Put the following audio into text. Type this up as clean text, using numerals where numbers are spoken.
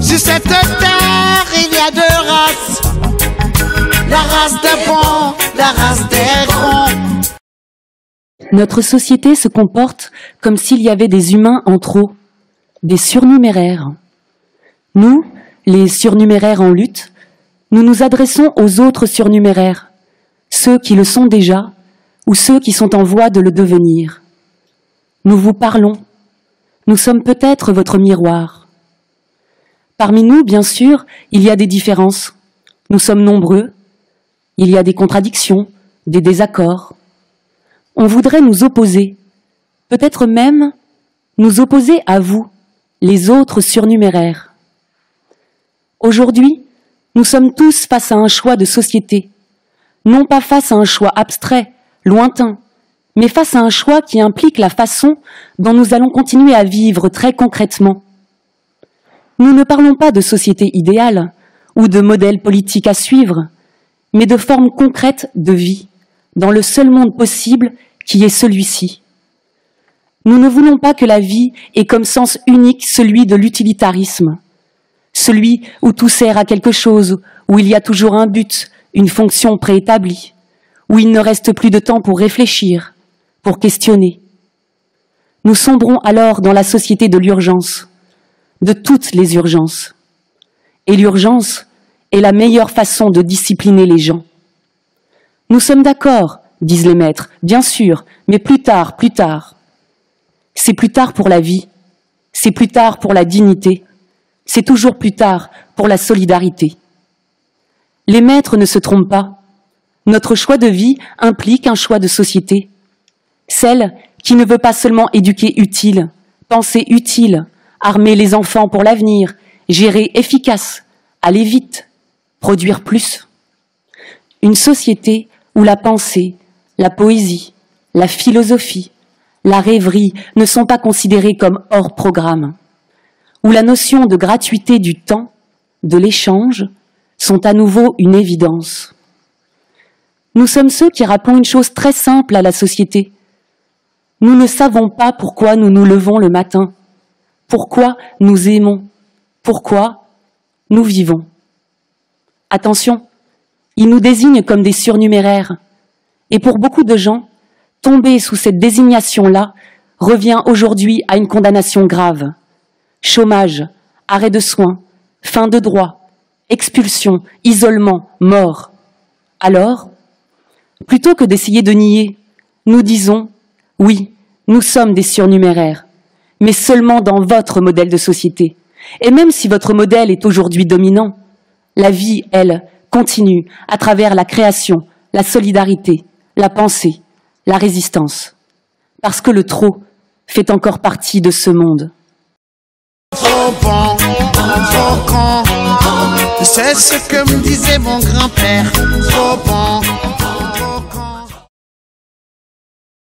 Sur cette terre, il y a deux races. La race des bons, la race des grands. Notre société se comporte comme s'il y avait des humains en trop, des surnuméraires. Nous, les surnuméraires en lutte, nous nous adressons aux autres surnuméraires, ceux qui le sont déjà ou ceux qui sont en voie de le devenir. Nous vous parlons. Nous sommes peut-être votre miroir. Parmi nous, bien sûr, il y a des différences. Nous sommes nombreux. Il y a des contradictions, des désaccords. On voudrait nous opposer, peut-être même nous opposer à vous, les autres surnuméraires. Aujourd'hui, nous sommes tous face à un choix de société, non pas face à un choix abstrait, lointain, mais face à un choix qui implique la façon dont nous allons continuer à vivre très concrètement. Nous ne parlons pas de société idéale ou de modèle politique à suivre, mais de formes concrètes de vie, dans le seul monde possible qui est celui-ci. Nous ne voulons pas que la vie ait comme sens unique celui de l'utilitarisme, celui où tout sert à quelque chose, où il y a toujours un but, une fonction préétablie, où il ne reste plus de temps pour réfléchir, pour questionner. Nous sombrons alors dans la société de l'urgence, de toutes les urgences. Et l'urgence est la meilleure façon de discipliner les gens. Nous sommes d'accord, disent les maîtres, bien sûr, mais plus tard, plus tard. C'est plus tard pour la vie, c'est plus tard pour la dignité, c'est toujours plus tard pour la solidarité. Les maîtres ne se trompent pas. Notre choix de vie implique un choix de société. Celle qui ne veut pas seulement éduquer utile, penser utile, armer les enfants pour l'avenir, gérer efficace, aller vite, produire plus. Une société où la pensée, la poésie, la philosophie, la rêverie ne sont pas considérées comme hors programme, où la notion de gratuité du temps, de l'échange, sont à nouveau une évidence. Nous sommes ceux qui rappelons une chose très simple à la société. Nous ne savons pas pourquoi nous nous levons le matin, pourquoi nous aimons, pourquoi nous vivons. Attention, ils nous désignent comme des surnuméraires. Et pour beaucoup de gens, tomber sous cette désignation-là revient aujourd'hui à une condamnation grave. Chômage, arrêt de soins, fin de droits, expulsion, isolement, mort. Alors, plutôt que d'essayer de nier, nous disons « Oui, nous sommes des surnuméraires, mais seulement dans votre modèle de société. Et même si votre modèle est aujourd'hui dominant, la vie, elle, continue à travers la création, la solidarité, la pensée, la résistance. Parce que le trop fait encore partie de ce monde. » Trop bon, trop con, c'est ce que me disait mon grand-père. Trop bon,